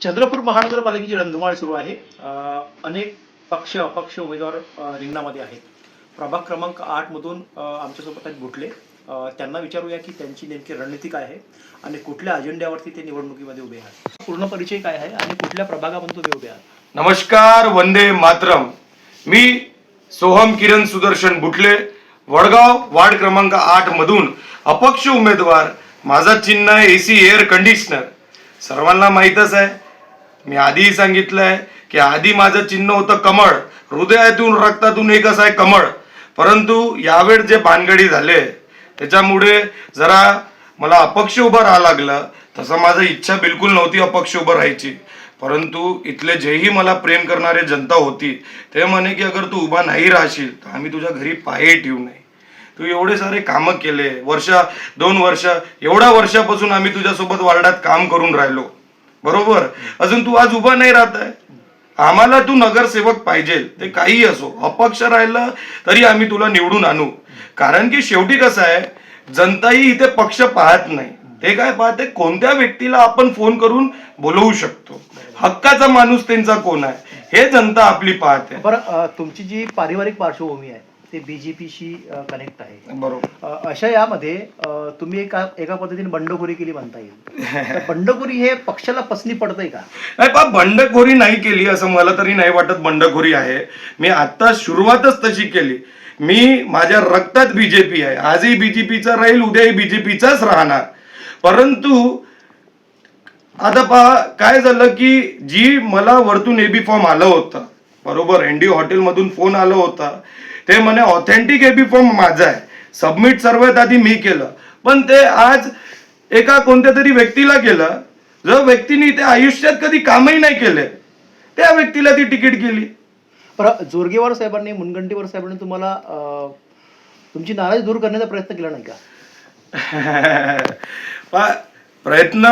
चंद्रपूर महानगरपालिकेची रणधुमाळ सुरू आहे. अनेक पक्ष अपक्ष उमेदवार रिंगणामध्ये आहेत. प्रभाग क्रमांक 8 मधून आमच्यासोबत आहेत गुटले. त्यांना विचारूया की त्यांची नेमकी रणनीती काय आहे आणि कुठल्या अजेंड्यावरती ते निवडणुकीमध्ये उभे आहेत. पूर्ण परिचय काय आहे आणि कुठल्या प्रभागामधून तुम्ही उभे आहात? नमस्कार, वंदे मातरम. मी सोहम किरण सुदर्शन बुटले, वडगाव वार्ड क्रमांक 8 मधून अपक्ष उमेदवार. माझा चिन्ह आहे एसी एअर कंडिशनर. सर्वांना माहीतच आहे, मी आधीही सांगितलंय की आधी माझं चिन्ह होतं कमळ. हृदयातून रक्तातून एकच आहे कमळ. परंतु यावेळ जे भानगडी झाले त्याच्यामुळे जरा मला अपक्ष उभं राहावं लागलं. तसं माझं इच्छा बिलकुल नव्हती अपक्ष उभं राहायची, परंतु इथले जेही मला प्रेम करणारे जनता होती ते म्हणे की अगर तू उभा नाही राहशील तर आम्ही तुझ्या घरी पाय ठेवू नये. तू एवढे सारे कामं केले, 2 वर्ष एवढ्या वर्षापासून आम्ही तुझ्यासोबत वार्डात काम करून राहिलो, बरोबर. अजून तू आज उभा नाही राहत आहे. आम्हाला तू नगरसेवक पाहिजे, ते काही असो, अपक्ष राहिलं तरी आम्ही तुला निवडून आणू. कारण की शेवटी कसं आहे, जनताही इथे पक्ष पाहत नाही. ते काय पाहते, कोणत्या व्यक्तीला आपण फोन करून बोलवू शकतो, हक्काचा माणूस त्यांचा कोण आहे हे जनता आपली पाहते. बरं, तुमची जी पारिवारिक पार्श्वभूमी आहे ते बीजेपीशी कनेक्ट आहे, बरोबर. अशा यामध्ये तुम्ही एका पद्धतीने बंडखोरी केली म्हणता येईल. तर बंडखोरी हे पक्षाला पसंती पडतंय का? नाही पा, बंडखोरी नाही केली असं मला तरी नाही वाटत. बंडखोरी आहे, मी आता सुरुवातच तशी केली. मी माझ्या रक्तात बीजेपी आहे. आजही बीजेपीचा राहील, उद्याही बीजेपीचाच राहणार. परंतु आता पहा काय झालं की जी मला वरतून एबी फॉर्म आलं होतं, बरोबर, एनडी हॉटेल मधून फोन आलं होता. ते म्हणे ऑथेंटिक एबी फॉर्म माझा आहे, सबमिट सर्वात आधी मी केलं. पण ते आज एका कोणत्या तरी व्यक्तीला केलं, जो व्यक्तीने ते आयुष्यात कधी कामही नाही केले, त्या व्यक्तीला ती तिकीट केली. बरं, जोरगेवार साहेबांनी, मुनगंटीवार साहेबांनी तुम्हाला तुमची नाराजी दूर करण्याचा प्रयत्न केला नाही का? प्रयत्न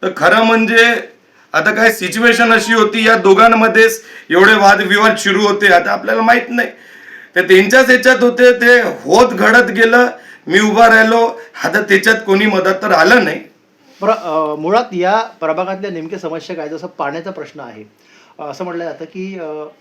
तर खरं म्हणजे आता काय सिच्युएशन अशी होती, या दोघांमध्येच एवढे वादविवाद सुरू होते. आता आपल्याला माहित नाही, ते त्यांच्याच ह्याच्यात होते, ते होत घडत गेलं, मी उभा राहिलो. आता त्याच्यात कोणी मदत तर आलं नाही. बरं, मुळात या प्रभागातल्या नेमक्या समस्या काय? जसं पाण्याचा प्रश्न आहे. असं म्हटलं जातं की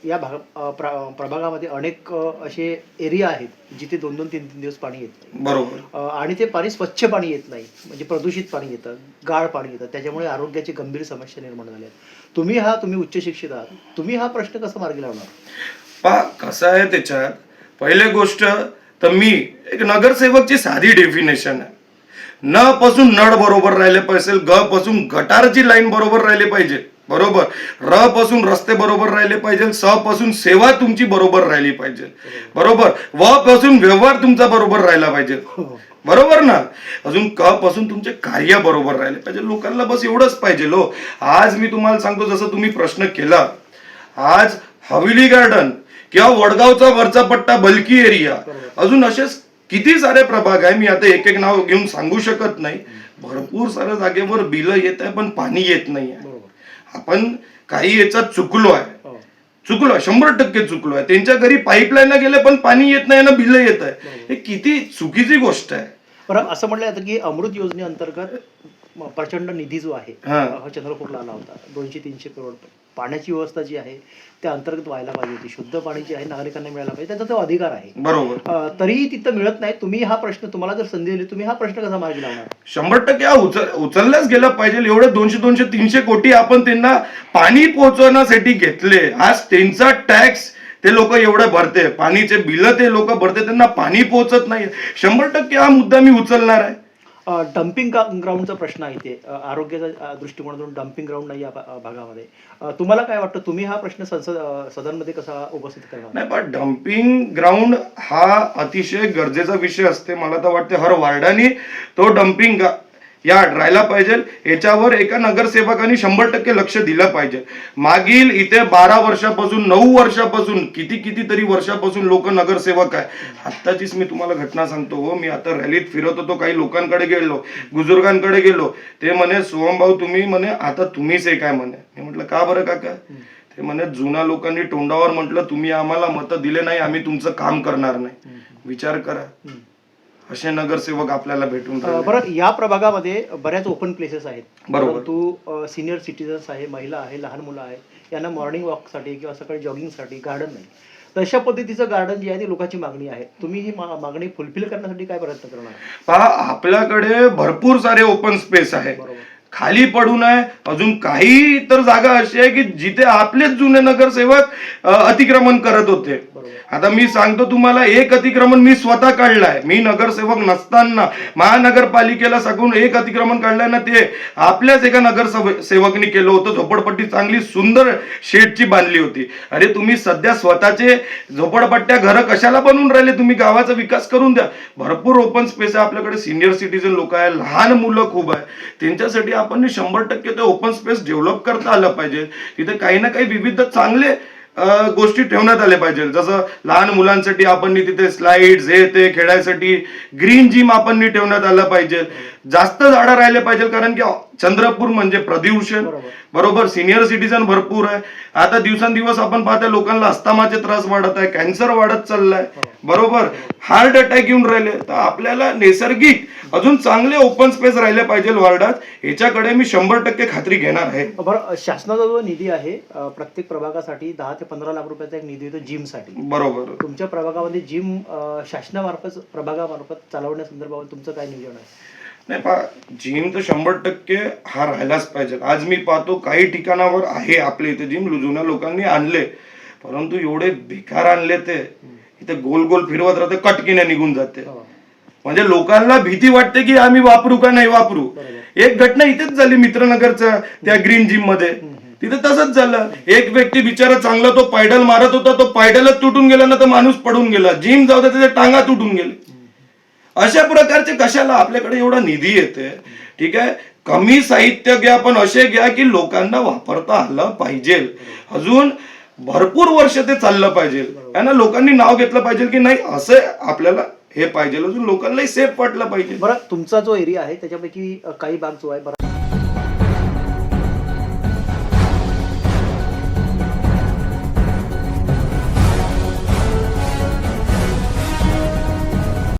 या प्रभागामध्ये अनेक असे एरिया आहेत जिथे 2-2, 3-3 दिवस पाणी येत नाही, बरोबर. आणि ते पाणी स्वच्छ पाणी येत नाही, म्हणजे प्रदूषित पाणी येतं, गाळ पाणी येतं. त्याच्यामुळे आरोग्याची गंभीर समस्या निर्माण झाल्या आहेत. तुम्ही उच्च शिक्षित आहात, तुम्ही हा प्रश्न कसा मार्गी लावणार? पा, कसं आहे त्याच्यात, पहिली गोष्ट तर मी एक नगरसेवकची साधी डेफिनेशन आहे. न पासून नळ बरोबर राहिले पाहिजे, ग पासून गटारची लाईन बरोबर राहिली पाहिजे, बरोबर, र पासून रस्ते बरोबर राहिले पाहिजे, स पासून सेवा तुमची बरोबर राहिली पाहिजे, बरोबर, व पासून व्यवहार तुमचा बरोबर राहिला पाहिजे, बरोबर ना. अजून क पासून तुमचे कार्य बरोबर राहिले पाहिजे. लोकांना बस एवढंच पाहिजे. लो, आज मी तुम्हाला सांगतो, जसं तुम्ही प्रश्न केला, आज हवेली गार्डन किंवा वडगावचा वरचा पट्टा, बल्की एरिया, अजून असेच किती सारे प्रभाग आहे. मी आता एक एक नाव घेऊन सांगू शकत नाही. भरपूर साऱ्या जागेवर बिल येत आहे पण पाणी येत नाही आहे. आपण काही याच्यात चुकलो आहे, 100% चुकलो आहे. त्यांच्या घरी पाईपलाईन गेले पण पाणी येत नाही ना बिल येत आहे. हे किती चुकीची गोष्ट आहे. बरं, असं म्हटलं जातं की अमृत योजनेअंतर्गत प्रचंड निधी जो आहे चंद्रपूरला आला होता, 200-300 करोड. पाण्याची व्यवस्था जी आहे त्या अंतर्गत व्हायला पाहिजे होती. शुद्ध पाणी जे आहे नागरिकांना मिळायला पाहिजे, त्याचा तो अधिकार आहे, बरोबर. तरीही तिथं मिळत नाही. तुम्ही हा प्रश्न, तुम्हाला जर संधी दिली, तुम्ही हा प्रश्न कसा मार्गी लावणार? 100% उचलल्याच गेला पाहिजे. एवढे 200-300 कोटी आपण त्यांना पाणी पोहोचवण्यासाठी घेतले. आज त्यांचा टॅक्स ते लोक एवढे भरते, पाणीचे बिल ते लोक भरते, त्यांना पाणी पोहोचत नाही. 100% हा मुद्दा मी उचलणार आहे. डम्पिंग ग्राउंडचा प्रश्न आहे. ते आरोग्याच्या दृष्टिकोनातून डम्पिंग ग्राउंड नाही या भागामध्ये. तुम्हाला काय वाटतं, तुम्ही हा प्रश्न सदनमध्ये कसा उपस्थित करणार? नाही, पण डम्पिंग ग्राउंड हा अतिशय गरजेचा विषय असते. मला तर वाटते हर वार्डाने तो डम्पिंग यार्ड राहायला पाहिजे. याच्यावर एका नगरसेवकाने 100% लक्ष दिलं पाहिजे. मागील इथे 12 वर्षापासून, 9 वर्षापासून, कितीतरी वर्षापासून लोक नगरसेवक आहे. आत्ताचीच मी तुम्हाला घटना सांगतो. हो, मी आता रॅलीत फिरत होतो, काही लोकांकडे गेलो, बुजुर्गांकडे गेलो. ते म्हणे, सोहम भाऊ तुम्ही म्हणे आता तुम्हीच एक आहे म्हणे. मी म्हटलं का बरं काका? ते म्हणे, जुना लोकांनी तोंडावर म्हटलं तुम्ही आम्हाला मतं दिले नाही, आम्ही तुमचं काम करणार नाही. विचार करा. असे नगरसेवक आपल्याला भेटून राहिले. बरं, या प्रभागामध्ये बऱ्याच ओपन प्लेसेस आहेत, बरोबर. परंतु सिनियर सिटीजन्स आहे, महिला आहे, लहान मुलं आहेत, यांना मॉर्निंग वॉकसाठी किंवा सकाळी जॉगिंगसाठी गार्डन नाही. तशा पद्धतीचं गार्डन जे आहे ती लोकांची मागणी आहे. तुम्ही ही मागणी फुलफिल करण्यासाठी काय प्रयत्न करणार? पहा, आपल्याकडे भरपूर सारे ओपन स्पेस आहे, बरोबर. खाली पडून आहे. अजून काही तर जागा अशी आहे की जिथे आपलेच जुने नगरसेवक अतिक्रमण करत होते. बरोबर. आता मी सांगतो तुम्हाला, एक अतिक्रमण मी स्वतः काढलाय. मी नगरसेवक नसताना महानगरपालिकेला सांगून एक अतिक्रमण काढलंय ना, ते आपल्याच एका नगरसेवकनी केलं होतं. झोपडपट्टी चांगली सुंदर शेडची बांधली होती. अरे तुम्ही सध्या स्वतःचे झोपडपट्ट्या घरं कशाला बनवून राहिले? तुम्ही गावाचा विकास करून द्या. भरपूर ओपन स्पेस आहे आपल्याकडे. सिनियर सिटीजन लोक आहे, लहान मुलं खूप आहे, त्यांच्यासाठी आपण 100% ते ओपन स्पेस डेव्हलप करता आलं पाहिजे. तिथे काही ना काही विविध चांगले गोष्टी ठेवण्यात आल्या पाहिजे. जसं लहान मुलांसाठी आपण तिथे स्लाइड्स हे ते खेळायसाठी ग्रीन जिम आपण ठेवण्यात आलं पाहिजे. जास्त झाडं राहिले पाहिजे, कारण की चंद्रपूर म्हणजे प्रदूषण. बरोबर. सिनियर सिटीजन भरपूर आहे. आता दिवसेंदिवस आपण पाहतोय लोकांना अस्थमाचे त्रास वाढत आहे, कॅन्सर वाढत चाललाय. बरोबर. हार्ट अटॅक येऊन राहिले. तर आपल्याला नैसर्गिक अजून चांगले ओपन स्पेस राहिले पाहिजे वार्डात. याच्याकडे मी 100% खात्री घेणार आहे. बरं, शासनाचा जो निधी आहे प्रत्येक प्रभागासाठी 10 ते 15 लाख रुपयाचा एक निधी येतो जिमसाठी. बरोबर. तुमच्या प्रभागामध्ये जिम शासनामार्फत प्रभागामार्फत चालवण्यासंदर्भात तुमचं काय नियोजन आहे? नाही पहा, जिम तर 100% हा राहिलाच पाहिजे. आज मी पाहतो काही ठिकाणावर आहे आपल्या इथे जिम जुन्या लोकांनी आणले, परंतु एवढे बेकार आणले ते इथे गोल गोल फिरवत राहते, कटकीने निघून जाते. म्हणजे लोकांना भीती वाटते की आम्ही वापरू का नाही वापरू. एक घटना इथेच झाली मित्रनगरच्या त्या ग्रीन जिम मध्ये. तिथे तसंच झालं. एक व्यक्ती बिचारा चांगला तो पायडल मारत होता, तो पायडलच तुटून गेला ना, तर माणूस पडून गेला. जिम जाऊ दे, त्याच्या टांगा तुटून गेले. अशा प्रकारचे कशाला? आपल्याकडे एवढा निधी येते, ठीक आहे, कमी साहित्य घ्या, पण असे घ्या की लोकांना वापरता आलं पाहिजे. अजून भरपूर वर्ष ते चाललं पाहिजे. ना लोकांनी नाव घेतलं पाहिजे की नाही असं आपल्याला हे पाहिजे. अजून लोकांनाही सेफ वाटलं पाहिजे. बरं, तुमचा जो एरिया आहे त्याच्यापैकी काही भाग जो आहे बरं